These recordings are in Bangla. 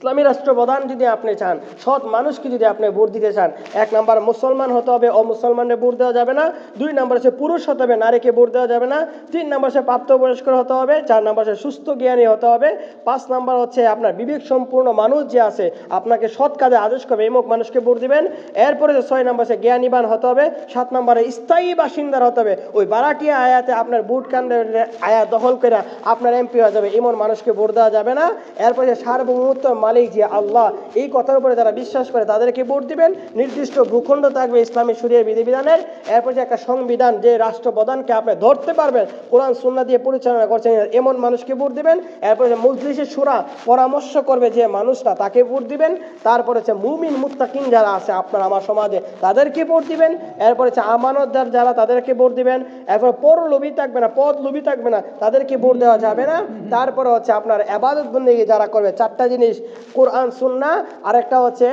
ইসলামী রাষ্ট্রপ্রধান যদি আপনি চান, সৎ মানুষকে যদি আপনি ভোট দিতে চান, 1 নম্বর মুসলমান হতে হবে, অমুসলমানের ভোট দেওয়া যাবে না। 2 নম্বর হচ্ছে পুরুষ হতে হবে, নারীকে ভোট দেওয়া যাবে না। 3 নম্বর হচ্ছে প্রাপ্তবয়স্ক হতে হবে। 4 নম্বর হচ্ছে সুস্থ জ্ঞানী হতে হবে। 5 নম্বর হচ্ছে আপনার বিবেক সম্পূর্ণ মানুষ যে আছে, আপনাকে সৎ কাজে আদেশ করবে, এমক মানুষকে ভোট দিবেন। এরপরে 6 নম্বর হচ্ছে জ্ঞানীবান হতে হবে। 7 নম্বরে স্থায়ী বাসিন্দার হতে হবে। ওই বারাটিয়া আয়াতে আপনার ভোট কেন্দ্রের আয়াত দখল করে আপনার এমপি হয়ে যাবে, এমন মানুষকে ভোট দেওয়া যাবে না। এরপরে সার্বভৌমত্ব মালিক যে আল্লাহ, এই কথার উপরে যারা বিশ্বাস করে তাদেরকে ভোট দিবেন। নির্দিষ্ট ভূখণ্ড থাকবে ইসলামী শরীয়ত বিধিবিধানের। এরপর যে একটা সংবিধান, যে রাষ্ট্রপ্রধানকে আপনি ধরতে পারবেন, কোরআন সুন্নাহ দিয়ে পরিচালনা করছেন, এমন মানুষকে ভোট দিবেন। এরপর যে মজলিসে শুরা পরামর্শ করবে যে মানুষটা, তাকে ভোট দিবেন। তারপরে হচ্ছে মুমিন মুত্তাকিন যারা আছে আপনার আমার সমাজে, তাদেরকে ভোট দিবেন। এরপরে হচ্ছে আমানতদার যারা, তাদেরকে ভোট দিবেন। এরপর পর লোভী থাকবে না, পদ লোভী থাকবে না, তাদেরকে ভোট দেওয়া যাবে না। তারপরে হচ্ছে আপনার ইবাদত বন্দেগী যারা করবে, 4টা জিনিস, কোরআন সুন্নাহ, আরেকটা হচ্ছে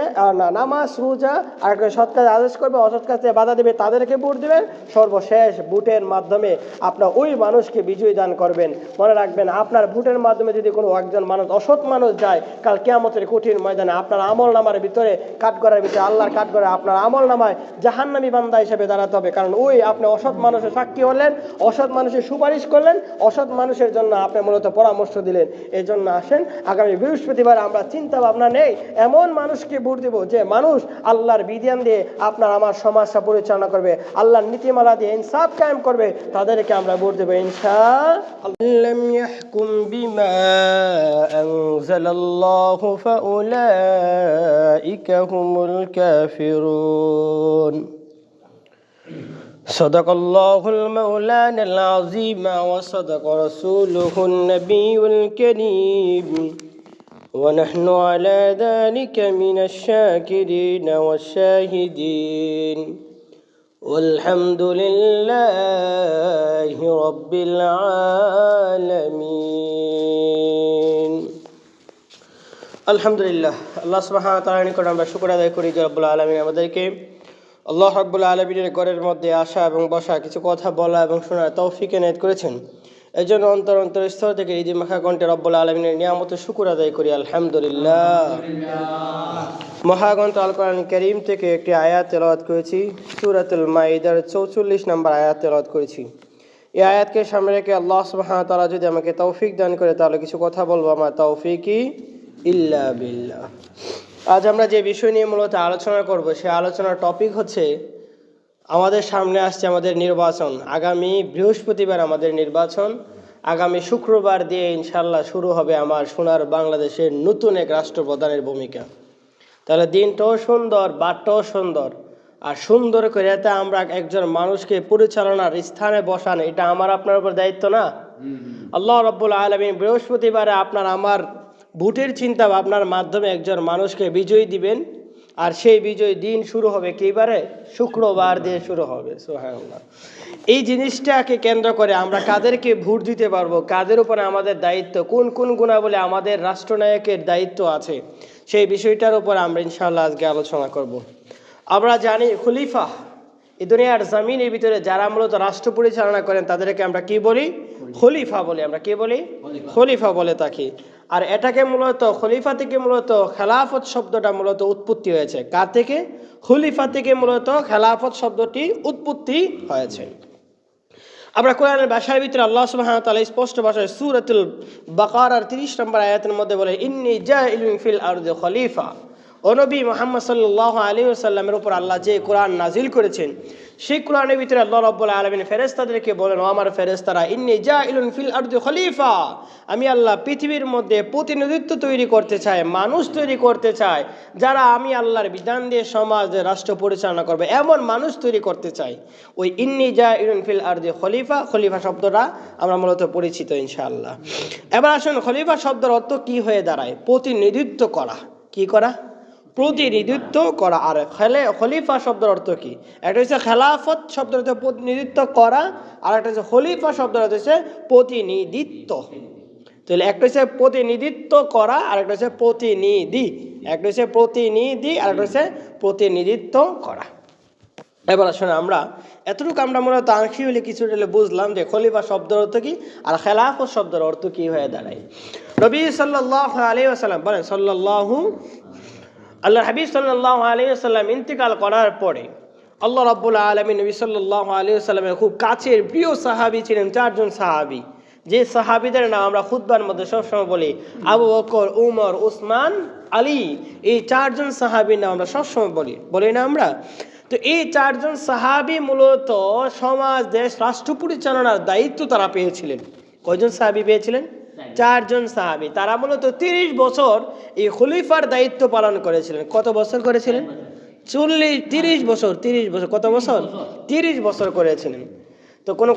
নামাজ রোজা, আরেকটা সৎ কাজ আদেশ করবে, অসৎ কাজে বাধা দেবে, তাদেরকে ভোট দিবেন। সর্বশেষ ভোটের মাধ্যমে আপনার ওই মানুষকে বিজয়ী দান করবেন। মনে রাখবেন, আপনার ভোটের মাধ্যমে যদি কোনো একজন মানুষ, অসৎ মানুষ যায়, কাল কিয়ামতের কঠিন ময়দানে আপনার আমল নামার ভিতরে, কাঠগড়ার ভিতরে, আল্লাহর কাঠগড়ায় আপনার আমল নামায় জাহান্নামী বান্দা হিসেবে দাঁড়াতে হবে। কারণ ওই আপনি অসৎ মানুষের সাক্ষী হলেন, অসৎ মানুষের সুপারিশ করলেন, অসৎ মানুষের জন্য আপনি মূলত পরামর্শ দিলেন। এই জন্য আসেন, আগামী বৃহস্পতিবার আমরা চিন্তা ভাবনা নেই, এমন মানুষকে ভোট দেব যে মানুষ আল্লাহর বিধান দিয়ে আপনার আমার সমাজটা পরিচালনা করবে, আল্লাহর নীতিমালা দিয়ে ইনসাফ কায়েম করবে, তাদেরকে আমরা ভোট দেবো ইনশাআল্লাহ। ইয়াহকুম বিমা আনজালাল্লাহু ফাউলাইকা হুমুল কাফিরুন। صدق الله المولان العظيم وصدق رسوله النبي الكريم ونحن على ذلك من الشاكرين والشاهدين والحمد لله رب العالمين। আলহামদুলিল্লাহ, আল্লাহ সুবহানাহু ওয়া তাআলার নিকট আমরা শুকর আদায় করি যে রব্বুল আলামিন আমাদেরকে আল্লাহ রাব্বুল আলামিনের ঘরের মধ্যে আসা এবং বসা, কিছু কথা বলা এবং শোনার তৌফিক এনায়েত করেছেন। এই জন্য অন্তর স্তর থেকে ঈদ মাখা কণ্ঠে রব্বুল আলামিনের নিয়ামতের শুকর আদায় করি আলহামদুলিল্লাহ। মহাগ্রন্থ আল কোরআন কারীম থেকে একটি আয়াত তেলাওয়াত করেছি, সূরাতুল মাইদার 44 নম্বর আয়াত তেলাওয়াত করেছি। এই আয়াতকে সামনে রেখে আল্লাহ সুবহানাহু ওয়া তাআলা যদি আমাকে তৌফিক দান করে, তাহলে কিছু কথা বলবো, আমার তৌফিকই ইল্লা বিল্লাহ। আজ আমরা যে বিষয় নিয়ে মূলত আলোচনা করব, সেই আলোচনার টপিক হচ্ছে আমাদের সামনে আসছে আমাদের নির্বাচন। আগামী বৃহস্পতিবার আমাদের নির্বাচন, আগামী শুক্রবার দিয়ে ইনশাল্লাহ শুরু হবে আমার সোনার বাংলাদেশের নতুন এক রাষ্ট্রপ্রধানের ভূমিকা। তাহলে দিনটাও সুন্দর, বারটাও সুন্দর, আর সুন্দর করে এতে আমরা একজন মানুষকে পরিচালনার স্থানে বসান, এটা আমার আপনার উপর দায়িত্ব না? আল্লাহ রাব্বুল আলামিন বৃহস্পতিবারে আপনার আমার ভোটের চিন্তা ভাবনার মাধ্যমে একজন মানুষকে বিজয়ী দিবেন, আর সেই বিজয় দিন শুরু হবে কিবারে? শুক্রবার দিয়ে শুরু হবে। সুবহানাল্লাহ। এই জিনিসটাকে কেন্দ্র করে আমরা কাদেরকে ভোট দিতে পারবো, কাদের উপরে আমাদের দায়িত্ব, কোন কোন গুণাবলী আমাদের রাষ্ট্রনায়কের দায়িত্ব আছে, সেই বিষয়টার উপর আমরা ইনশাআল্লাহ আজকে আলোচনা করব। আমরা জানি খলিফা, এই দুনিয়ার জমিনের ভিতরে যারা মূলত রাষ্ট্র পরিচালনা করেন তাদেরকে আমরা কি বলি? খলিফা বলি। আমরা কি বলি? খলিফা বলে থাকি। আর এটাকে মূলত খলিফা থেকে মূলত খেলাফত শব্দটা মূলত উৎপত্তি হয়েছে। কার থেকে? খলিফা থেকে মূলত খেলাফত শব্দটি উৎপত্তি হয়েছে। আমরা কোরআনের ভাষার ভিতরে আল্লাহ সুবহানাহু ওয়া তাআলা স্পষ্ট ভাষায় সূরাতুল বাকারার 30 নম্বর আয়াতের মধ্যে বলে, ইন্নী জাইলুন ফিল আরদি খলিফা। ও নবী মুহাম্মদ সাল্লাল্লাহু আলাইহি ওয়াসাল্লামের উপর আল্লাহ যে কোরআন নাজিল করেছেন, সেই কোরআনের ভিতরে আল্লাহ রাব্বুল আলামিন ফেরেশতাদেরকে বলেন, ও আমার ফেরেশতারা, ইন্নী জাইলুন ফিল আরদি খলিফা, আমি আল্লাহ পৃথিবীর মধ্যে প্রতিনিধিত্ব তৈরি করতে চাই, মানুষ তৈরি করতে চাই, যারা আমি আল্লাহর বিধান দিয়ে সমাজ রাষ্ট্র পরিচালনা করবে, এমন মানুষ তৈরি করতে চাই। ওই ইন্নী জাইলুন ফিল আরদি খলিফা, খলিফা শব্দটা আমরা মূলত পরিচিত ইনশাআল্লাহ। এবার আসুন, খলিফা শব্দের অর্থ কি হয়ে দাঁড়ায়? প্রতিনিধিত্ব করা। কি করা? প্রতিনিধিত্ব করা। আর খলিফা শব্দের অর্থ কি? একটা হচ্ছে খেলাফত শব্দের অর্থ প্রতিনিধিত্ব করা, আর একটা হচ্ছে খলিফা শব্দের অর্থ হচ্ছে প্রতিনিধিত্ব। তাহলে একটা হচ্ছে প্রতিনিধিত্ব করা, আর একটা হচ্ছে প্রতিনিধি। একটা হচ্ছে প্রতিনিধি, আর একটা হচ্ছে প্রতিনিধিত্ব করা। এবার আসলে আমরা এতটুকু আমরা মূলত আংশিক হলে কিছুটা বুঝলাম যে খলিফা শব্দের অর্থ কি আর খেলাফত শব্দের অর্থ কি হয়ে দাঁড়ায়। নবী সাল্লাল্লাহু আলাইহি ওয়াসাল্লাম বলেন আল্লাহর হাবিব সাল্লাল্লাহু আলাইহি ওয়াসাল্লাম ইন্তিকাল করার পরে আল্লাহ রাব্বুল আলামিন নবী সাল্লাল্লাহু আলাইহি ওয়াসাল্লামের খুব কাছের প্রিয় সাহাবী ছিলেন চারজন সাহাবী, যে সাহাবীদের নাম আমরা খুতবার মধ্যে সবসময় বলি, আবু বকর, উমর, উসমান, আলী। এই চারজন সাহাবীর নাম আমরা সবসময় বলি না আমরা? তো এই চারজন সাহাবী মূলত সমাজ, দেশ, রাষ্ট্র পরিচালনার দায়িত্ব তারা পেয়েছিলেন। কয়জন সাহাবী পেয়েছিলেন? চারজন সাহাবী। তারা মূলত 30 বছর এই খলিফার দায়িত্ব পালন করেছিলেন। কত বছর করেছিলেন? 30 বছর। কত বছর? 30 বছর করেছিলেন। তো কোন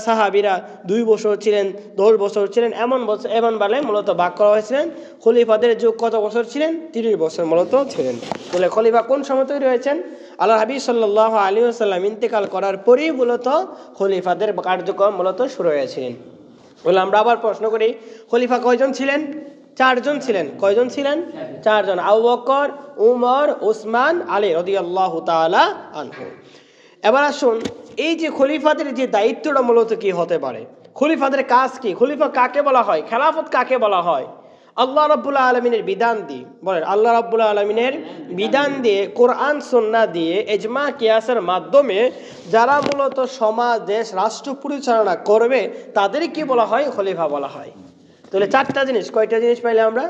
সাহাবীরা 2 বছর ছিলেন, 10 বছর ছিলেন, এমন বলে মূলত ভাগ করা হয়েছিলেন। খলিফাদের যুগ কত বছর ছিলেন? 30 বছর মূলত ছিলেন। তাহলে খলিফা কোন সময় তৈরি হয়েছেন? আল্লাহ হাবিব সাল্লাল্লাহু আলাইহি ওয়াসাল্লাম ইন্তেকাল করার পরেই মূলত খলিফাদের কার্যক্রম মূলত শুরু হয়েছিলেন। বলে আমরা আবার প্রশ্ন করি, খলিফা কয়জন ছিলেন? 4 জন ছিলেন। কয়জন ছিলেন? 4 জন। আবু বকর, উমর, উসমান, আলী রাদিয়াল্লাহু তাআলা আনহু। এবার আসুন, এই যে খলিফাদের যে দায়িত্বটা মূলত কি হতে পারে, খলিফাদের কাজ কি, খলিফা কাকে বলা হয়, খেলাফত কাকে বলা হয়? আল্লাহ রাব্বুল আলামিনের বিধান দিয়ে বলেন, আল্লাহ রাব্বুল আলামিনের বিধান দিয়ে, কোরআন সুন্নাহ দিয়ে, ইজমা কিয়াসের মাধ্যমে যারা মূলত সমাজ, দেশ, রাষ্ট্র পরিচালনা করবে তাদের কি বলা হয়? খলিফা বলা হয়। তাহলে 4টা জিনিস, কয়টা জিনিস পাইলে আমরা?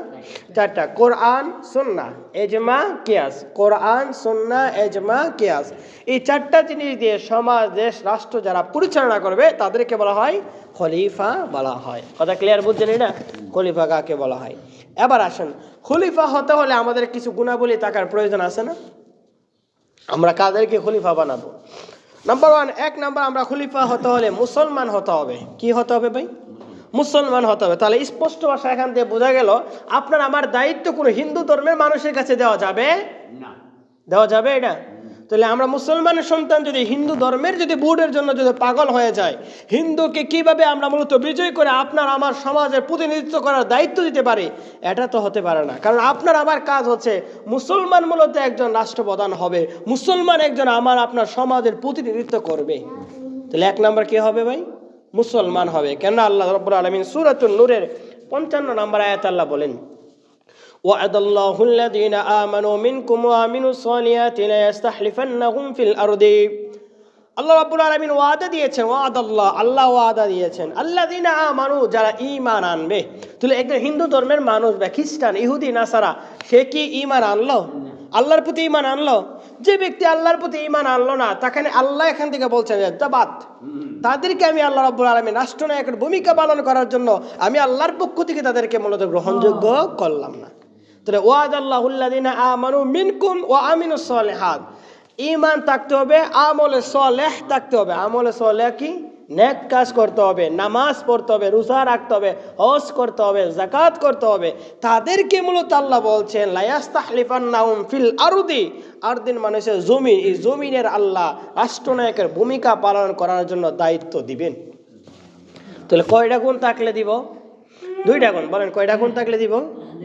4টা। কোরআন, সুন্নাহ, ইজমা, কিয়াস। কোরআন, সুন্নাহ, ইজমা, কিয়াস। এই 4টা জিনিস দিয়ে সমাজ, দেশ, রাষ্ট্র যারা পরিচালনা করবে তাদেরকে বলা হয় খলিফা বলা হয়। কথা ক্লিয়ার বুঝছেন না? খলিফা কাকে বলা হয়। এবার আসেন, খলিফা হতে হলে আমাদের কিছু গুণাবলী থাকার প্রয়োজন আছে না? আমরা কাদেরকে খলিফা বানাবো? নাম্বার 1, 1 নাম্বার, আমরা খলিফা হতে হলে মুসলমান হতে হবে। কি হতে হবে ভাই? মুসলমান হতে হবে। তাহলে স্পষ্ট ভাষা এখান থেকে বোঝা গেল আপনার আমার দায়িত্ব কোনো হিন্দু ধর্মের মানুষের কাছে দেওয়া যাবে না। দেওয়া যাবে এটা? তাহলে আমরা মুসলমানের সন্তান যদি হিন্দু ধর্মের যদি ভোটের জন্য যদি পাগল হয়ে যায়, হিন্দুকে কিভাবে আমরা মূলত বিজয় করে আপনার আমার সমাজের প্রতিনিধিত্ব করার দায়িত্ব দিতে পারি, এটা তো হতে পারে না। কারণ আপনার আমার কাজ হচ্ছে মুসলমান মূলত একজন রাষ্ট্রপ্রধান হবে, মুসলমান একজন আপনার সমাজের প্রতিনিধিত্ব করবে। তাহলে 1 নাম্বার কি হবে ভাই? মুসলমান হবে। কেন? আল্লাহ রাব্বুল আলামিন সূরাতুন নূরের 55 নম্বর আয়াতে আল্লাহ বলেন, ওয়া'দাল্লাহু আল্লাযীনা আমানু মিনকুম ওয়া আমিলুস সালিহাতি লা ইস্তাখলিফান্নাহুম ফিল আরদি। আল্লাহ রাব্বুল আলামিন ওয়াদা দিয়েছেন, আল্লাহ ওয়াদা দিয়েছেন আল্লাযীনা আমানু, যারা ঈমান আনবে। তাহলে একটা হিন্দু ধর্মের মানুষ বা খ্রিস্টান, ইহুদি, নাসারা, সে কি ঈমান আনলো? আল্লাহর প্রতি ঈমান আনলো? যে ব্যক্তি আল্লাহর প্রতি ঈমান আনলো না, তাকে আল্লাহ এখান থেকে বলছেন জাবাত, তাদেরকে আমি আল্লাহ রাব্বুল আলামিন রাষ্ট্রনায়কের ভূমিকা পালন করার জন্য আমি আল্লাহর পক্ষ থেকে তাদেরকে মূলত গ্রহণযোগ্য করলাম না। তাহলে ওয়াদাল্লাহু আল্লাযীনা আমানু মিনকুম ওয়া আমিলুস সালিহাত, ঈমান থাকতে হবে, আমলে সালেহ থাকতে হবে। আমলে সালেহ কি? নেক কাজ করতে হবে, নামাজ পড়তে হবে, রোজা রাখতে হবে, হজ করতে হবে, যাকাত করতে হবে। তাদেরকে মূলত আল্লাহ বলছেন লা ইস্তাখলিফান্নাহুম ফিল আরদি, আরদিন মানুষের জমিন, এই জমিনের আল্লাহ রাষ্ট্রনায়কের ভূমিকা পালন করার জন্য দায়িত্ব দিবেন। তাহলে কয়টা গুণ থাকলে দিব? 2টা গুণ। বলেন কয়টা গুণ থাকলে দিব?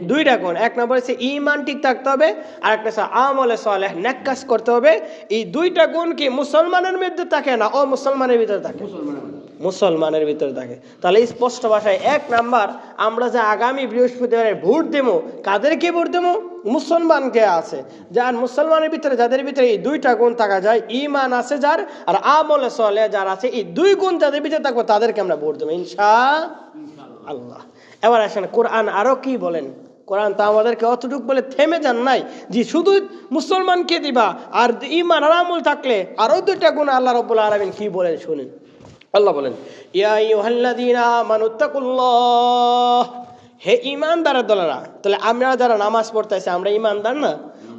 2টা গুণ। 1 নম্বর হচ্ছে ঈমান ঠিক থাকতে হবে, আর একটা হচ্ছে আমলে সালেহ, নেক কাজ করতে হবে। এই 2টা গুণ কি মুসলমানের মধ্যে থাকে না মুসলমানের ভিতরে থাকে? মুসলমানের ভিতরে থাকে। তাহলে স্পষ্ট ভাষায় 1 নাম্বার, আমরা যে আগামী বৃহস্পতিবারে ভোট দেবো, কাদেরকে ভোট দেবো? মুসলমানকে আছে। যার মুসলমানের ভিতরে, যাদের ভিতরে এই 2টা গুণ থাকা যায়, ঈমান আছে যার, আর আমলে সালেহ যার আছে, এই 2 গুণ যাদের ভিতরে থাকবে তাদেরকে আমরা ভোট দেবো ইনশাআল্লাহ। এবার আসেন, কোরআন আরো কি বলেন? কোরআন তো আমাদেরকে অতটুকু বলে থেমে যান নাই যে শুধু মুসলমানকে দিবা, আর ঈমান আর আমল থাকলে আরো 2টা গুণ আল্লাহ রাব্বুল আলামিন কি বলেন শুনেন। আল্লাহ বলেন, ইয়া আইয়ুহাল্লাযীনা আমানুত্তাকুল্লাহ, হে ঈমানদারের দলেরা। তাহলে আমরা যারা নামাজ পড়তেছি আমরা ঈমানদার না?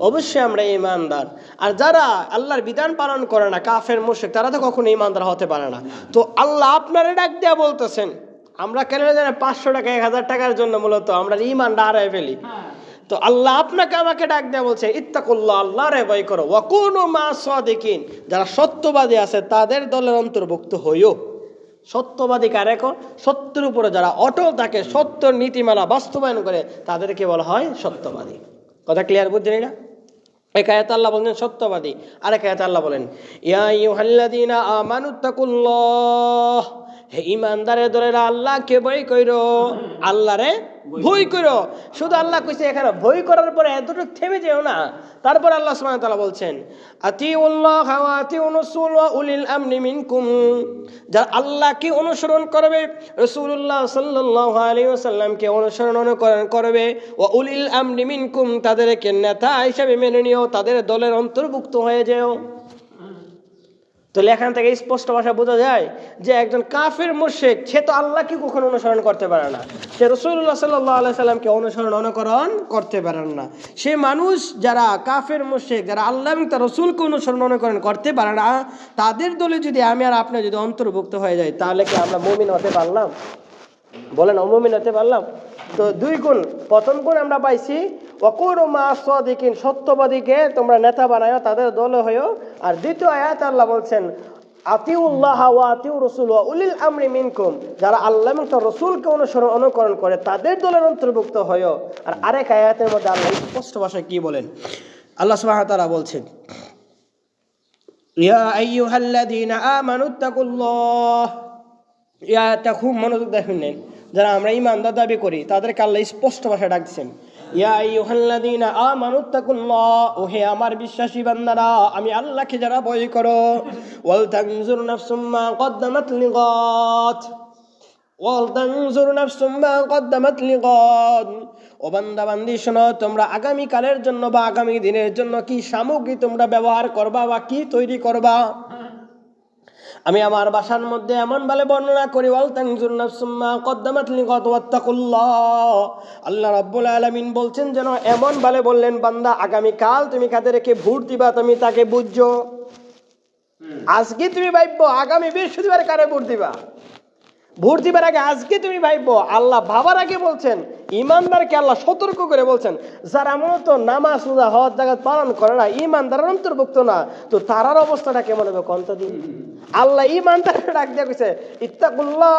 অবশ্যই আমরা ঈমানদার। আর যারা আল্লাহর বিধান পালন করে না, কাফের মুশরিক, তারা তো কখনো ঈমানদার হতে পারে না। তো আল্লাহ আপনারে ডাক দেয়া বলতেছেন, আমরা কেন জানেন 500 টাকা 1000 টাকার জন্য মূলত আমরা ঈমানটা হারায় ফেলি। তো আল্লাহ আপনাকে আমাকে ডাক দেয়া বলছে, ইত্তাকুল্লাহ, আল্লাহরে ভয় করো, ওয়া কুনু মা'আস সাদিকিন, যারা সত্যবাদী আছে তাদের দলের অন্তর্ভুক্ত হইও। সত্যবাদী কারে? সত্যের উপরে যারা অটল থাকে, সত্যের নীতিমালা বাস্তবায়ন করে, তাদেরকে বলা হয় সত্যবাদী। কথা ক্লিয়ার বুঝছেন না? এক আয়াতে আল্লাহ বলেন সত্যবাদী, আরেক আয়াতে আল্লাহ বলেন ইয়া আইয়ুহাল্লাযীনা আমানুত্তাকুল্লাহ, হে ইমানদারের দলেরা আল্লাহকে ভয় কইরো, আল্লাহরে ভয় কইরো। শুধু আল্লাহ কইছে এখানে ভয় করার পরে এতটুকু থেমে যেও না। তারপর আল্লাহ সুবহানাহু ওয়া তাআলা বলছেন আতিউল্লাহ ওয়া আতিউর রাসূল ওয়া উলিল আমরি মিনকুম, যারা আল্লাহকে অনুসরণ করবে, রাসূলুল্লাহ সাল্লাল্লাহু আলাইহি ওয়াসাল্লামকে অনুকরণ করবে, ওয়া উলিল আমরি মিনকুম, তাদেরকে নেতা হিসেবে মেনে নিও, তাদের দলের অন্তর্ভুক্ত হয়ে যেও। তাহলে এখান থেকে স্পষ্ট ভাষা বোঝা যায় যে একজন কাফের মুশরিক সে তো আল্লাহকে কখনো অনুসরণ করতে পারে না, সে রাসূলুল্লাহ সাল্লাল্লাহু আলাইহি সাল্লামকে অনুকরণ করতে পারেন না। সে মানুষ যারা কাফের মুশরিক, যারা আল্লাহ এবং তার রাসূলকে অনুকরণ করতে পারে না, তাদের দলে যদি আমি আর আপনি যদি অন্তর্ভুক্ত হয়ে যাই, তাহলে কি আমরা মুমিন হতে পারলাম? বলেন, অমুমিন হতে পারলাম? তো দুই গুণ। প্রথম গুণ আমরা পাইছি ওয়াকুনু মা'আস সাদিকিন, সত্যবাদীকে তোমরা নেতা বানায়ো, তাদের দলে হয়ো। আর দ্বিতীয় আয়াত আল্লাহ বলছেন আতিউল্লাহ ওয়া আতিউর রাসূল ওয়া উলিল আমরি মিনকুম, যারা আল্লাহ এবং তার রাসূলকে অনুকরণ করে তাদের দলের অন্তর্ভুক্ত হয়ো। আর আরেক আয়াতের মধ্যে আল্লাহ স্পষ্ট ভাষায় কি বলেন? আল্লাহ সুবহানাহু ওয়া তাআলা বলছেন ইয়া আইয়ুহাল্লাযীনা আমানুত্তাকুল্লাহ, ইয়াটা খুব মনোযোগ দেখেন। যারা আমরা ইমানদার দাবি করি তাদেরকে আল্লাহ স্পষ্ট ভাষায় ডাকছেন ইয়া আইয়ুহাল্লাযীনা আমানুত্তাকুল্লাহ, ও হে আমার বিশ্বাসী বান্দারা, আমি আল্লাহকে যারা ভয় করো, ওয়াল তানজুর নাফসুম মা কদ্দামাত লিগাত, ওয়াল তানজুর নাফসুম মা কদ্দামাত লিগাত, ও বান্দা বান্দি শোনো, তোমরা আগামী কালের জন্য বা আগামী দিনের জন্য কি সামগ্রী তোমরা ব্যবহার করবা বা কি তৈরি করবা। আমি আমার ভাষার মধ্যে এমন ভাবে বর্ণনা করি ওয়াল তানজুর নাফসুম মা কদ্দামাত লিগাত ওয়াত্তাকুল্লাহ, আল্লাহ রাব্বুল আলামিন বলছেন যেন এমন ভাবে বললেন, বান্দা আগামী কাল তুমি কাদেরকে ভোট দিবা তুমি তাকে বুঝছো। আজকে তুমি ভাববো আগামী বৃহস্পতিবার কারে ভোট দিবা, ভোট দিবার আগে আজকে তুমি ভাববো। আল্লাহ ভাবার আগে বলছেন, ইমানদারকে আল্লাহ সতর্ক করে বলছেন, যারা মূলত নামাজ রোজা হজ জাকাত পালন করে না, ইমানদারের অন্তর্ভুক্ত না, তো তারার অবস্থাটা কেমন হবে কন্ত দিন। আল্লাহ ইমানদারের ডাক দিয়ে কইছে ইত্তাকুল্লাহ,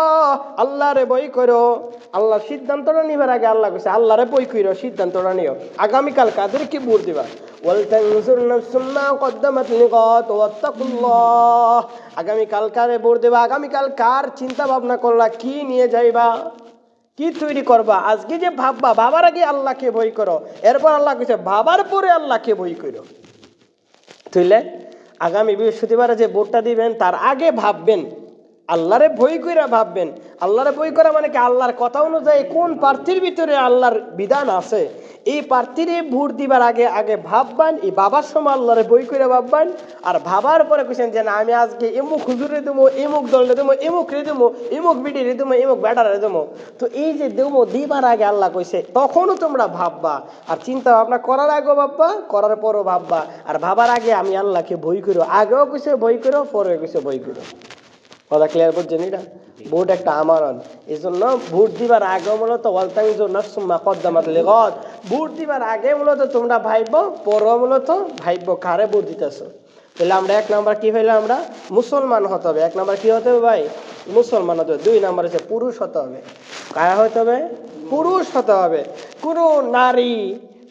আল্লাহরে ভয় করো। আল্লাহ সিদ্ধান্তটা নিবার আগে আল্লাহ কইছে আল্লাহরে ভয় করো, সিদ্ধান্তটা নিও আগামীকাল কাদেরকে ভোট দিবা। ওয়াল তানজুর নাফসুম মা কদ্দামাত লিগাত ওয়াত্তাকুল্লাহ, আগামীকাল কারে ভোট দেবা, আগামীকাল কার চিন্তা ভাবনা করলা, কি নিয়ে যাইবা, কি তৈরি করবা। আজকে যে ভাববা, ভাবার আগে আল্লাহকে ভয় করো। এরপর আল্লাহ কইছে ভাবার পরে আল্লাহকে ভয় করো। তুইলে আগামী বৃহস্পতিবারে যে ভোটটা দিবেন তার আগে ভাববেন, আল্লাহরে ভয় কইরা ভাববেন। আল্লাহরে ভয় করা মানে কি, আল্লাহর কথা অনুযায়ী কোন প্রার্থীর ভিতরে আল্লাহর বিধান আছে, এই প্রার্থীরে ভোট দিবার আগে আগে ভাববেন। এই বাবার সময় আল্লাহরে ভয় কইরা ভাববেন। আর ভাবার পরে কইছেন যে না আমি আজকে এমুক হুজুরে দেবো, এমুক দলে দেবো, এমুক রে দেবো, এমুক বিটিরে দেবো, এমুক ব্যাটারে দেবো। তো এই যে দেবো দিবার আগে আল্লাহ কইছে তখনও তোমরা ভাববা, আর চিন্তা ভাবনা করার আগেও ভাববা, করার পরও ভাববা। আর ভাবার আগে আমি আল্লাহকে ভয় করো, আগেও কইছে ভয় করো, পরেও কইছে ভয় করো। কথা ক্লিয়ার করছেন? এটা ভোট একটা আমানত, এই জন্য ভোট দিবার আগে মূলত ওয়াল তানজুর নাফসুম মা কদ্দামাত লিগাত, ভোট দিবার আগে মূলত তোমরা ভাইবো, পরও মূলত ভাইবো কারে ভোট দিতেছো। তাহলে আমরা এক নাম্বার কি হইলাম, আমরা মুসলমান হতে হবে। এক নাম্বার কি হতে হবে ভাই? মুসলমান হতে হবে। দুই নাম্বার হচ্ছে পুরুষ হতে হবে। কায়া হতে হবে? পুরুষ হতে হবে। কোনো নারী,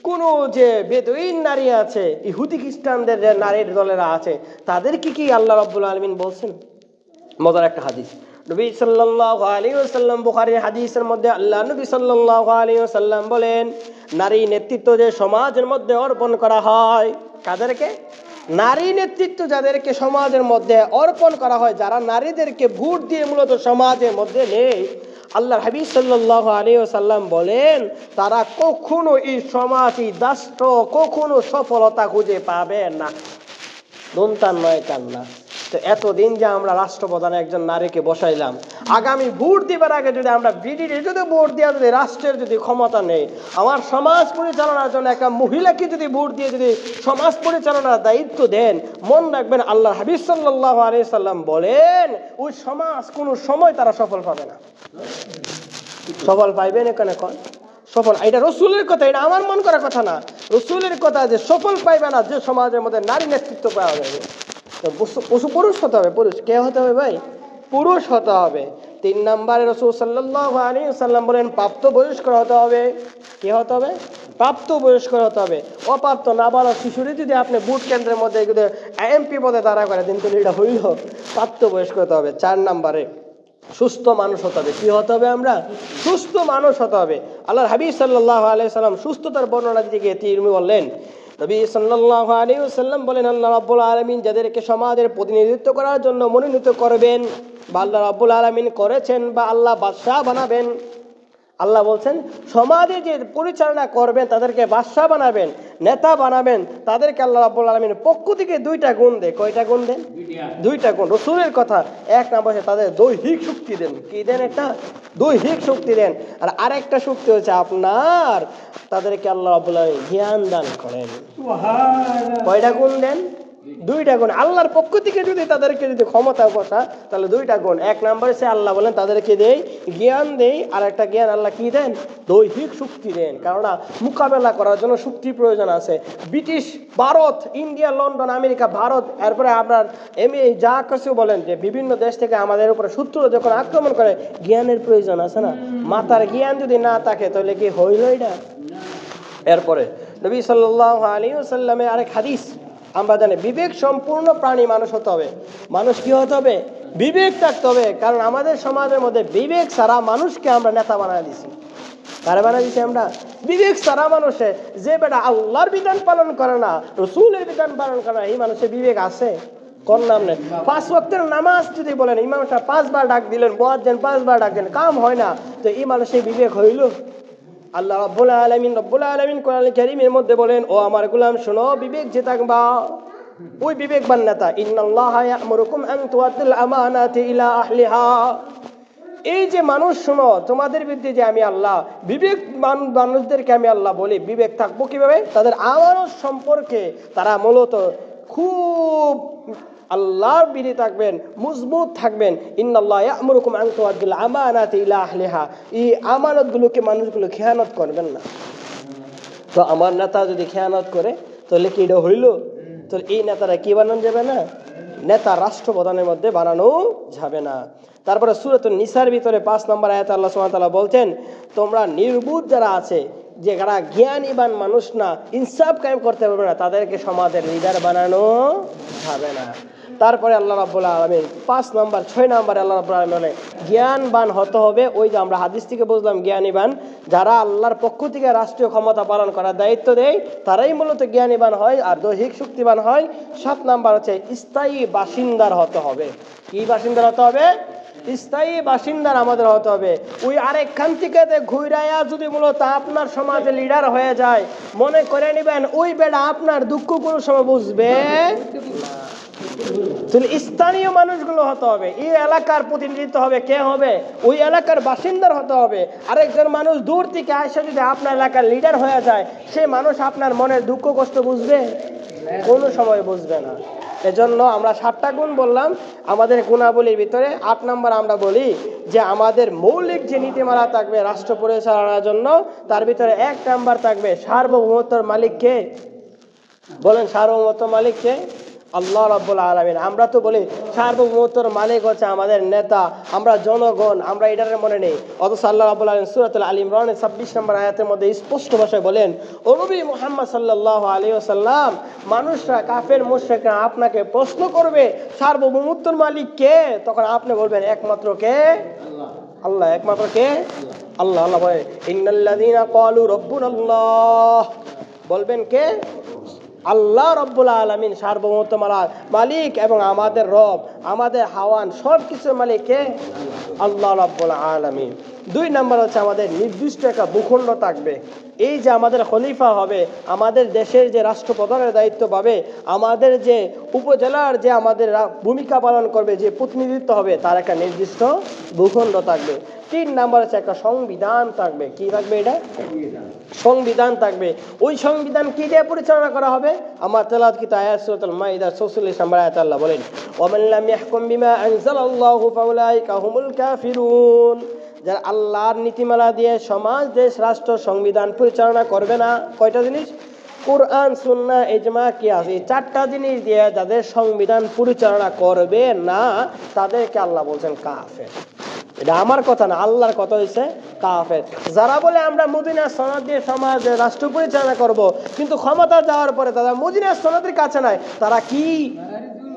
কোনো যে বেদুইন নারী আছে, ইহুদি খ্রিস্টানদের যে নারীর দলেরা আছে, তাদেরকে কি আল্লাহ রাব্বুল আলামিন বলছেন? মজার একটা হাদিস, নবী সাল্লাল্লাহু আলাইহি ওয়াসাল্লাম, বুখারীর হাদিসের মধ্যে আল্লাহ নবী সাল্লাল্লাহু আলাইহি ওয়াসাল্লাম বলেন, নারী নেতৃত্ব যে সমাজের মধ্যে অর্পণ করা হয়, কাদেরকে? নারী নেতৃত্ব যাদেরকে সমাজের মধ্যে অর্পণ করা হয়, যারা নারীদেরকে ভোট দিয়ে মূলত সমাজের মধ্যে নেই, আল্লাহর হাবিব সাল্লাল্লাহু আলাইহি ওয়াসাল্লাম বলেন তারা কখনো এই সমাজ, এই রাষ্ট্র কখনো সফলতা খুঁজে পাবে না। দন্তান নয় কান্না। তো এতদিন যে আমরা রাষ্ট্রপ্রধানে একজন নারীকে বসাইলাম, আগামী ভোট দিবার আগে যদি আমরা বিডিরে যদি ভোট দেওয়া, যদি রাষ্ট্রের যদি ক্ষমতা নেই, আমার সমাজ পরিচালনার জন্য একটা মহিলাকে যদি ভোট দিয়ে যদি সমাজ পরিচালনার দায়িত্ব দেন, মন রাখবেন আল্লাহর হাবিব সাল্লাল্লাহু আলাইহি সাল্লাম বলেন ওই সমাজ কোনো সময় তারা সফল পাবে না। সফল পাইবেন এখানে কন সফল, এটা রসুলের কথা, এটা আমার মন করার কথা না, রসুলের কথা যে সফল পাইবে না যে সমাজের মধ্যে নারী নেতৃত্ব পাওয়া যাবে। পুরুষ হতে হবে। পুরুষ কে হতে হবে ভাই? পুরুষ হতে হবে। 3 নম্বরে রাসূল সাল্লাল্লাহু আলাইহি ওয়াসাল্লাম বলেন প্রাপ্তবয়স্ক হতে হবে। কে হতে হবে? প্রাপ্তবয়স্ক হতে হবে। অপ্রাপ্ত নাবালক শিশুরে যদি আপনি ভোট কেন্দ্রের মধ্যে এমপি পদে দাঁড়া করে দিন, তাহলে এটা হইল? প্রাপ্তবয়স্ক হতে হবে। 4 নম্বরে সুস্থ মানুষ হতে হবে। কি হতে হবে? আমরা সুস্থ মানুষ হতে হবে। আল্লাহর হাবিব সাল্লাল্লাহু আলাইহি সাল্লাম সুস্থতার বর্ণনা দিতে গিয়ে তিনি বললেন, নবী সাল্লাল্লাহু আলাইহি ওয়াসাল্লাম বলেন, আল্লাহ রাব্বুল আলামিন যাদেরকে সমাজের প্রতিনিধিত্ব করার জন্য মনোনীত করবেন বা আল্লাহ রাব্বুল আলামিন করেছেন বা আল্লাহ বাদশাহ বানাবেন, আল্লাহ বলছেন সমাজে যে পরিচালনা করবেন তাদেরকে বাদশাহ বানাবেন, নেতা বানাবেন, তাদেরকে আল্লাহ রাব্বুল আলামিনের পক্ষ থেকে দুইটা গুণ দেন। কয়টা গুণ দেন? দুইটা গুণ। রাসূলের কথা, এক নম্বরে তাদের দৈহিক শক্তি দেন। কি দেন? একটা দৈহিক শক্তি দেন। আর আরেকটা শক্তি হচ্ছে আপনার, তাদেরকে আল্লাহ রাব্বুল আলামিন জ্ঞান দান করেন। কয়টা গুণ দেন? দুইটা গুণ। আল্লাহর পক্ষ থেকে যদি তাদেরকে যদি ক্ষমতা বসা, তাহলে দুইটা গুণ। এক নম্বরে সে আল্লাহ বলেন তাদেরকে দেই জ্ঞান দেই, আর একটা জ্ঞান আল্লাহ কি দেন? দৈহিক শক্তি দেন। কেননা মোকাবেলা করার জন্য শক্তির প্রয়োজন আছে। British, Bharat, India, London, America, Bharat, এরপরে আপনার যা কিছু বলেন যে বিভিন্ন দেশ থেকে আমাদের উপরে শত্রু যখন আক্রমণ করে, জ্ঞানের প্রয়োজন আছে না? মাথার জ্ঞান যদি না থাকে তাহলে কি হইল এটা? এরপরে নবী সাল্লাল্লাহু আলাইহি ওয়াসাল্লামের আরেক হাদিস আমরা জানি, বিবেক সম্পূর্ণ প্রাণী মানুষ হতে হবে। মানুষ কি হতে হবে? বিবেক থাকতে হবে। কারণ আমাদের সমাজের মধ্যে বিবেক ছাড়া মানুষকে আমরা নেতা বানায় দিছি। কারে বানায় দিছি আমরা? বিবেক ছাড়া মানুষে যে বেটা আল্লাহর বিধান পালন করে না, রাসূলের বিধান পালন করে না, এই মানুষের বিবেক আছে? কোন নাম নেই। 5 ওয়াক্তের নামাজ যদি বলেন, ইমামটা 5 বার ডাক দিলেন, মুয়াজ্জিন 5 বার ডাক দিলেন, কাম হয় না, তো এই মানুষের বিবেক হইল? আল্লাহ রাব্বুল আলামিন কোরআনুল কারীমের মধ্যে বলেন, ও আমার গোলাম শোনো, বিবেক যে থাকবা ওই বিবেকবান নেতা। ইন্নাল্লাহা ইয়া'মুরুকুম আন তুআদ্দুল আমানাতি ইলা আহলিহা। এই যে মানুষ শোনো, তোমাদের বিরুদ্ধে যে আমি আল্লাহ বিবেক মানুষদেরকে আমি আল্লাহ বলি, বিবেক থাকবো কিভাবে? তাদের আমানত সম্পর্কে তারা মূলত খুব আল্লাহর বিধি থাকবেন, মজবুত থাকবেন। ইন্নাল্লাহা ইয়া'মুরুকুম আন তুআদ্দুল আমানাতি ইলা আহলিহা। এই আমানতগুলোকে মানুষগুলো খেয়ানত করবেন না। তো আমার নেতা যদি খেয়ানত করে তাহলে কি এটা হইল? তো এই নেতারা কি বানানো যাবে না? নেতা রাষ্ট্রপ্রধানের মধ্যে বানানো যাবে না। তারপরে সূরাতুন নিসার ভিতরে 5 নম্বর আয়াতে আল্লাহ সুবহানাহু ওয়া তাআলা বলছেন, তোমরা নির্বুধ যারা আছে, যে যারা জ্ঞানীবান মানুষ না, ইনসাফ কায়েম করতে পারবে না, তাদেরকে সমাজের লিডার বানানো যাবে না। তারপরে আল্লাহ রাব্বুল আলামিন 6 নম্বরে আল্লাহ রাব্বুল আলামিন বলে জ্ঞানবান হতে হবে। ওই যে আমরা হাদিস থেকে বুঝলাম জ্ঞানীবান, যারা আল্লাহর পক্ষ থেকে রাষ্ট্রীয় ক্ষমতা পালন করার দায়িত্ব দেয় তারাই মূলত জ্ঞানীবান হয় আর দৈহিক শক্তিবান হয়। 7 নাম্বার হচ্ছে স্থায়ী বাসিন্দার হতে হবে। কি বাসিন্দার হতে হবে? স্থায়ী বাসিন্দার আমাদের হতে হবে। ওই আরেকখান থেকে ঘুরাইয়া যদি মূলত আপনার সমাজে লিডার হয়ে যায়, মনে করে নেবেন ওই বেটা আপনার দুঃখ কোনো সময় বুঝবে না। স্থানীয় মানুষগুলো হতে হবে। এই এলাকার প্রতিনিধিত্ব হবে কে হবে? ওই এলাকার বাসিন্দার হতে হবে। আরেকজন মানুষ দূর থেকে আসে যদি আপনার এলাকার লিডার হয়ে যায়, সে মানুষ আপনার মনের দুঃখ কষ্ট বুঝবে? কোনো সময় বুঝবে না। এজন্য আমরা 7টা গুণ বললাম আমাদের গুণাবলীর ভিতরে। 8 নম্বর আমরা বলি যে আমাদের মৌলিক যে নীতিমালা থাকবে রাষ্ট্র পরিচালনার জন্য, তার ভিতরে 1 নাম্বার থাকবে সার্বভৌমত্বের মালিক কে? বলেন, সার্বভৌমত্বের মালিক কে? আল্লাহ রাব্বুল আলামিন। আমরা তো বলি সার্বভৌমত্বের মালিক হচ্ছে আমাদের নেতা, আমরা জনগণ, আমরা এটার মনে নেই। অথচ আল্লাহ রাব্বুল আলামিন সূরাতুল আল ইমরানের 26 নম্বর আয়াতের মধ্যে স্পষ্ট ভাষায় বলেন, ও নবী মুহাম্মদ সাল্লাল্লাহু আলাইহি ওয়াসাল্লাম, মানুষরা কাফের মুশরিকরা আপনাকে প্রশ্ন করবে সার্বভৌমত্বের মালিক কে? তখন আপনি বলবেন একমাত্র কে? আল্লাহ। একমাত্র কে? আল্লাহ। আল্লাহ বলে ইন্নাল্লাযীনা ক্বালু রাব্বুনাল্লাহ, বলবেন কে? আল্লাহ রাব্বুল আলামিন সার্বভৌমত্ব মালিক এবং আমাদের রব, আমাদের হাওয়ান, সব কিছুর মালিক কে? আল্লাহ রাব্বুল আলামিন। 2 নাম্বার হচ্ছে আমাদের নির্দিষ্ট একটা ভূখণ্ড থাকবে। এই যে আমাদের খলিফা হবে, আমাদের দেশের যে রাষ্ট্রপ্রধানের দায়িত্ব পাবে, আমাদের যে উপজেলার যে আমাদের ভূমিকা পালন করবে, যে প্রতিনিধিত্ব হবে, তার একটা নির্দিষ্ট ভূখণ্ড থাকবে। 3 নাম্বার হচ্ছে একটা সংবিধান থাকবে। কি থাকবে? এটা সংবিধান থাকবে। ওই সংবিধান কি দিয়ে পরিচালনা করা হবে? আমার তেলাওয়াতকৃত আয়াত সূরাতুল মাইদা 44 নম্বর আয়াতে আল্লাহ বলেন, ওয়া মান লাম ইয়াহকুম বিমা আনজালাল্লাহু ফাউলাইকা হুমুল কাফিরুন। যারা আল্লাহর নীতিমালা দিয়ে সমাজ, দেশ, রাষ্ট্র, সংবিধান পরিচালনা করবে না, কয়টা জিনিস? কোরআন, সুন্নাহ, ইজমা, কিয়াস, এই 4টা জিনিস দিয়ে যাদের সংবিধান পরিচালনা করবে না, তাদেরকে আল্লাহ বলছেন কাফের। এটা আমার কথা না, আল্লাহর কথা হইছে কাফের। যারা বলে আমরা মদিনার সনদ দিয়ে সমাজে রাষ্ট্র পরিচালনা করব, কিন্তু ক্ষমতা যাওয়ার পরে তারা মদিনার সনদের কাছে নাই, তারা কি?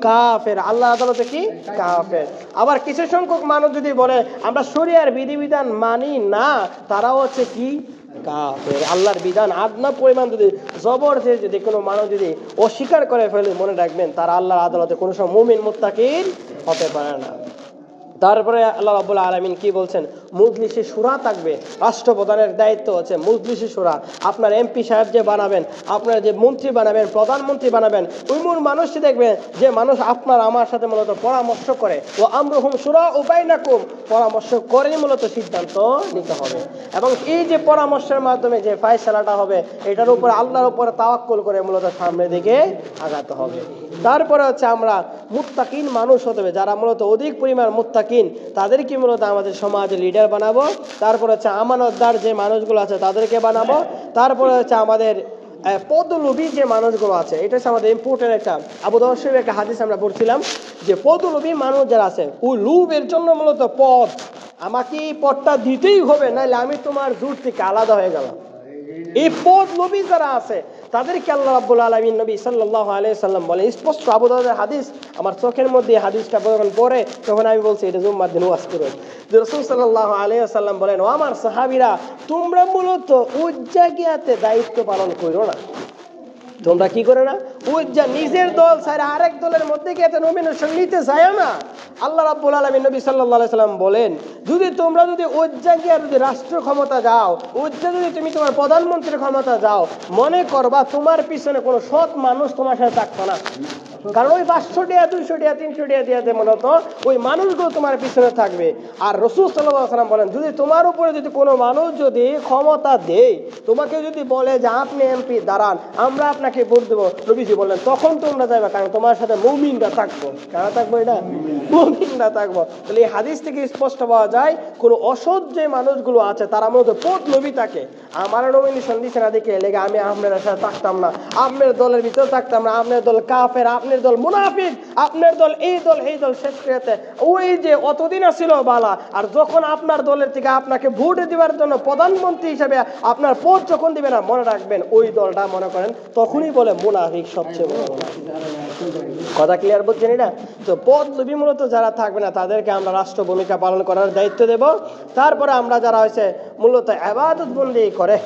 কাফের, আল্লাহ আদালতে কি কাফের। আবার কিছু সংখ্যক মানুষ যদি বলে আমরা শরিয়ার বিধিবিধান মানি না, তারাও হচ্ছে কি কাফের। আল্লাহর বিধান আদনা পরিমাণ যদি জবরদস্ত যদি কোনো মানুষ যদি অস্বীকার করে ফেলে, মনে রাখবেন তারা আল্লাহর আদালতে কোনো সময় মুমিন মুত্তাকিন হতে পারে না। তারপরে আল্লাহ রাব্বুল আলামিন কি বলছেন, মজলিসে শুরা থাকবে, রাষ্ট্রপ্রধানের দায়িত্ব হচ্ছে মজলিসে শুরা। আপনার এমপি সাহেব যে বানাবেন, আপনার যে মন্ত্রী বানাবেন, প্রধানমন্ত্রী বানাবেন, ওই মূল মানুষটি দেখবেন যে মানুষ আপনার আমার সাথে মূলত পরামর্শ করে, ও আমরুহুম শুরা বাইনাকুম, পরামর্শ করেই মূলত সিদ্ধান্ত নিতে হবে। এবং এই যে পরামর্শের মাধ্যমে যে ফায়সালাটা হবে, এটার উপরে আল্লাহর উপরে তাওয়াক্কুল করে মূলত সামনের দিকে আগাতে হবে। তারপরে হচ্ছে আমরা মুত্তাকিন মানুষ হতে হবে, যারা মূলত অধিক পরিমাণ মুত্তাকিন, তাদেরকে মূলত আমাদের সমাজে লিডার বানাবো। তারপরে হচ্ছে আমানতদার যে মানুষগুলো আছে তাদেরকে বানাবো। তারপরে হচ্ছে আমাদের পদলোভী যে মানুষগুলো আছে, এটা হচ্ছে আমাদের ইম্পর্টেন্ট একটা আবু দাউদ শরীফের একটা হাদিস আমরা পড়ছিলাম যে পদলোভী মানুষ যারা আছে, ওই লোভের জন্য মূলত পদ, আমাকে এই পদটা দিতেই হবে, নাহলে আমি তোমার জোর থেকে আলাদা হয়ে গেলাম, এই পদ লোভী যারা আছে তাদেরকে আল্লাহ রাব্বুল আলামিন নবী সাল্লাল্লাহু আলাইহি সাল্লাম বলেন, স্পষ্ট আবু দাউদের হাদিস, আমার চোখের মধ্যে হাদিসটা যখন পড়ে তখন আমি বলছি এটা জুম্মার দিন ওয়াজ করে। রাসূল সাল্লাল্লাহু আলাইহি সাল্লাম বলেন, ও আমার সাহাবীরা, তোমরা মূলত উজ্জাগিয়াতে দায়িত্ব পালন করো না। তোমরা কি করে না, উজ্জা নিজের দল ছাড়া আরেক দলের মধ্যে গিয়ে নমিনেশন নিতে যায় না। আল্লাহ রাব্বুল আলামিন নবী সাল্লাল্লাহু আলাইহি সাল্লাম বলেন, যদি তোমরা যদি উজ্জা গিয়া যদি রাষ্ট্র ক্ষমতা যাও, উজ্জা যদি তুমি তোমার প্রধানমন্ত্রীর ক্ষমতা যাও, মনে করবা তোমার পিছনে কোনো সৎ মানুষ তোমার সাথে থাকতো না। কারণ ওই 500 টাকা 200 টাকা 300 টাকা দিয়ে মূলত ওই মানুষগুলো তোমার পিছনে থাকবে। আর রাসূল সাল্লাল্লাহু আলাইহি সাল্লাম বলেন, যদি তোমার উপরে যদি কোনো মানুষ যদি ক্ষমতা দেয়, তোমাকে যদি বলে যে আপনি এমপি দাঁড়ান, আমরা আপনাকে ভোট দেবো, নবীজি বললেন তখন তোমরা যাবে, কারণ তোমার সাথে মুমিনরা থাকবো। কারা থাকবো? এটা মুমিনরা থাকবো। তাহলে এই হাদিস থেকে স্পষ্ট পাওয়া যায়, কোনো অসৎ যে মানুষগুলো আছে তারা মূলত পদ নবী থাকে। আমার নমিনেশন দিচ্ছে না দেখে লেগে আমি আপনার সাথে থাকতাম না, আপনার দলের ভিতরে থাকতাম না, আপনার দল কাফের, আপনার দল মুনাফিক, আপনার দল এই দল এই দল, শেষ করেতে ওই যে অতদিন ছিল বালা, আর যখন আপনার দলের থেকে আপনাকে ভোট দেওয়ার জন্য প্রধানমন্ত্রী হিসেবে আপনার পদ যখন দিবে না, মনে রাখবেন ওই দলটা মনে করেন তখনই বলে মুনাফিক সবচেয়ে বড়। কথা ক্লিয়ার বুঝছেন? এটা তো পদ লোভী মূলত যারা থাকবে না তাদেরকে আমরা রাষ্ট্র ভূমিকা পালন করার দায়িত্ব দেব। তারপরে আমরা যারা হয়েছে মূলত ইবাদত বন্দি করে,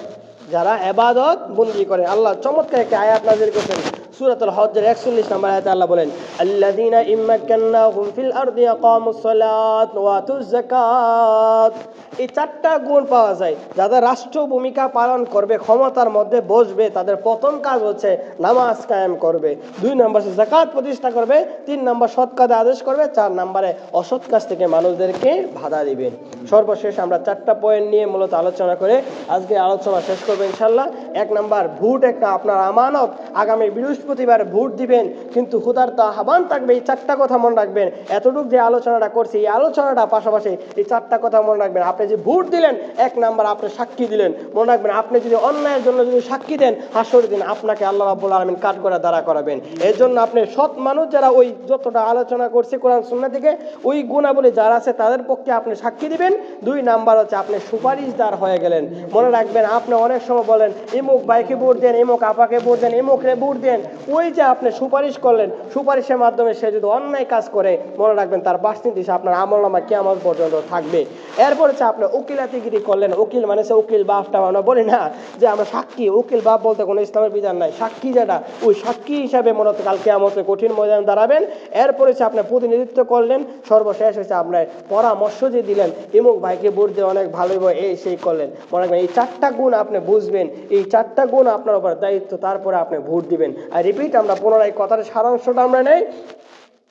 যারা ইবাদত বন্দি করে, আল্লাহ চমৎকার একটা আয়াত নাযিল করেছেন সূরাতুল হজ্জের 41 নম্বর আয়াতে আল্লাহ বলেন, আল্লাযীনা ইম্মাক্কান্নাহুম ফিল আরদি আকামুস সালাত ওয়া আতুজ যাকাত। এই চারটা গুণ পাওয়া যায়, যাদের রাষ্ট্র ভূমিকা পালন করবে, ক্ষমতার মধ্যে বসবে, তাদের প্রথম কাজ হচ্ছে নামাজ কায়েম করবে, 2 নম্বর যাকাত প্রতিষ্ঠা করবে, 3 নম্বর সৎ কাজে আদেশ করবে, 4 নম্বরে অসৎ কাজ থেকে মানুষদেরকে বাধা দিবেন। সর্বশেষ আমরা 4টা পয়েন্ট নিয়ে মূলত আলোচনা করে আজকে আলোচনা শেষ করবো ইনশাআল্লাহ। 1 নম্বর, ভোট একটা আপনার আমানত, আগামী বৃহস্পতিবার ভোট দিবেন, কিন্তু খুদার তো আহ্বান থাকবে। এই 4টা কথা মনে রাখবেন। এতটুকু যে আলোচনাটা করছি, এই আলোচনাটা পাশাপাশি এই 4টা কথা মনে রাখবেন। আপনি যে ভোট দিলেন, 1 নম্বর আপনি সাক্ষী দিলেন, মনে রাখবেন আপনি যদি অন্যায়ের জন্য যদি সাক্ষী দেন, হাসরের দিন আপনাকে আল্লাহ রাব্বুল আলামিন কাঠগড়ায় দাঁড়া করাবেন। এর জন্য আপনি সৎ মানুষ যারা ওই যতটা আলোচনা করছে কোরআন সুন্নাহ থেকে, ওই গুণাবলী যারা আছে তাদের পক্ষে আপনি সাক্ষী দিবেন। 2 নাম্বার হচ্ছে আপনি সুপারিশদার হয়ে গেলেন। মনে রাখবেন আপনি অনেক সময় বলেন এমুক ভাইকে ভোট দেন, এমুক আপাকে ভোট দেন, এমুকরে ভোট দেন, ওই যে আপনি সুপারিশ করলেন, সুপারিশের মাধ্যমে সে যদি অন্যায় কাজ করে, মনে রাখবেন তার বাসনীতি আপনার আমলনামা কিয়ামত পর্যন্ত থাকবে। এরপর হচ্ছে আপনি উকিলাতিগিরি করলেন, উকিল মানে সে উকিল বাপটা আমরা বলি না যে আমরা সাক্ষী, উকিল বাপ বলতে কোনো ইসলামের বিধান নাই। সাক্ষী যেটা, ওই সাক্ষী হিসাবে মনে হচ্ছে কাল কিয়ামতে কঠিন ময়দানে দাঁড়াবেন। এরপর হচ্ছে আপনি প্রতিনিধিত্ব করলেন। সর্বশেষ হচ্ছে আপনার পরামর্শ যে দিলেন, এমুক ভাইকে ভোট দিয়ে অনেক ভালো এই সেই করলেন। মনে রাখবেন এই 4টা গুণ আপনি বুঝবেন, এই 4টা গুণ আপনার উপর দায়িত্ব, তারপরে আপনি ভোট দিবেন। আর রিপিট, আমরা পুনরায় কথার সারাংশটা আমরা নেই।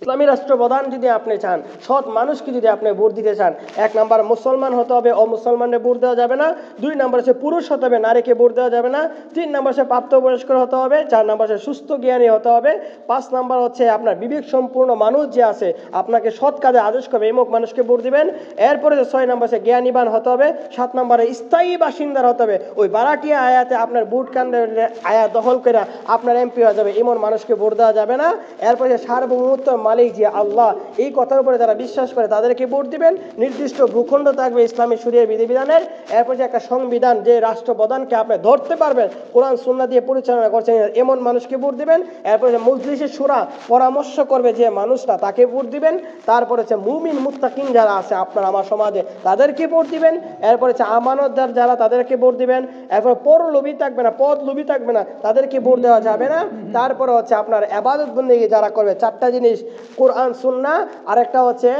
ইসলামী রাষ্ট্রপ্রধান যদি আপনি চান, সৎ মানুষকে যদি আপনি ভোট দিতে চান, 1 নম্বর মুসলমান হতে হবে, অমুসলমানকে ভোট দেওয়া যাবে না। 2 নম্বর হচ্ছে পুরুষ হতে হবে, নারীকে ভোট দেওয়া যাবে না। 3 নম্বর হচ্ছে প্রাপ্তবয়স্ক হতে হবে। 4 নম্বর হচ্ছে সুস্থ জ্ঞানী হতে হবে। 5 নম্বর হচ্ছে আপনার বিবেক সম্পূর্ণ মানুষ যে আছে, আপনাকে সৎ কাজে আদেশ করবে, এমুক মানুষকে ভোট দিবেন। এরপরে 6 নম্বর হচ্ছে জ্ঞানীবান হতে হবে। 7 নম্বরে স্থায়ী বাসিন্দার হতে হবে। ওই বারাটিয়া আয়াতে আপনার ভোট কেন্দ্রের আয়াত দখল করে আপনার এমপি হয়ে যাবে, এমন মানুষকে ভোট দেওয়া যাবে না। এরপরে সার্বভৌমত্ব মালিক যে আল্লাহ, এই কথার উপরে যারা বিশ্বাস করে তাদেরকে ভোট দিবেন। নির্দিষ্ট ভূখণ্ড থাকবে ইসলামী শরীয়ত বিধিবিধানের। এরপর যে একটা সংবিধান, যে রাষ্ট্রপ্রধানকে আপনি ধরতে পারবেন, কোরআন সুন্নাহ দিয়ে পরিচালনা করছেন, এমন মানুষকে ভোট দিবেন। এরপর যে মজলিসে শুরা পরামর্শ করবে যে মানুষটা, তাকে ভোট দিবেন। তারপরে হচ্ছে মুমিন মুত্তাকিন যারা আছে আপনার আমার সমাজে, তাদেরকে ভোট দিবেন। এরপরে হচ্ছে আমানতদার যারা, তাদেরকে ভোট দিবেন। এরপর পর লোভী থাকবে না, পদ লোভী থাকবে না, তাদেরকে ভোট দেওয়া যাবে না। তারপরে হচ্ছে আপনার ইবাদত বন্দেগী যারা করবে, চারটা জিনিস, কোরআন সুন্নাহ, আরেকটা হচ্ছে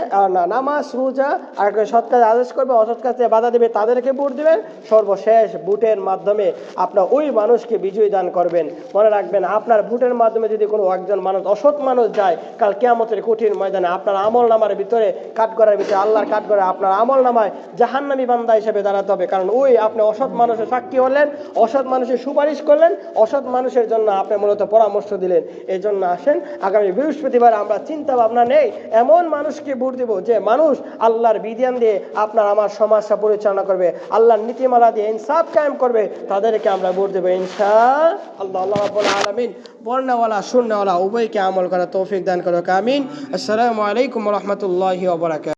নামাজ রোজা, আর একটা সৎ কাজে আদেশ করবে, অসৎ কাজে বাধা দেবে, তাদেরকে ভোট দিবেন। সর্বশেষ ভোটের মাধ্যমে আপনার ওই মানুষকে বিজয় দান করবেন। মনে রাখবেন, আপনার ভোটের মাধ্যমে যদি কোনো একজন মানুষ, অসৎ মানুষ যায়, কাল কিয়ামতের কঠিন ময়দানে আপনার আমল নামার ভিতরে, কাঠগড়ার ভিতরে, আল্লাহর কাঠগড়ে আপনার আমল নামায় জাহান্নামী বান্দা হিসেবে দাঁড়াতে হবে। কারণ ওই আপনি অসৎ মানুষের সাক্ষী হলেন, অসৎ মানুষের সুপারিশ করলেন, অসৎ মানুষের জন্য আপনি মূলত পরামর্শ দিলেন। এই জন্য আসেন, আগামী বৃহস্পতিবার আমরা চিন্তা ভাবনা নেই, এমন মানুষকে ভোট দেব যে মানুষ আল্লাহর বিধান দিয়ে আপনার আমার সমাজটা পরিচালনা করবে, আল্লাহর নীতিমালা দিয়ে ইনসাফ কায়েম করবে, তাদেরকে আমরা ভোট দেবো ইনশাআল্লাহ। আল্লাহ রাব্বুল আলামিন বর্ণওয়ালা শূন্যওয়ালা উভয়কে আমল করা তৌফিক দান করুক, আমিন। আসসালামু আলাইকুম ওয়া রাহমাতুল্লাহি ওয়া বারাকাতুহু।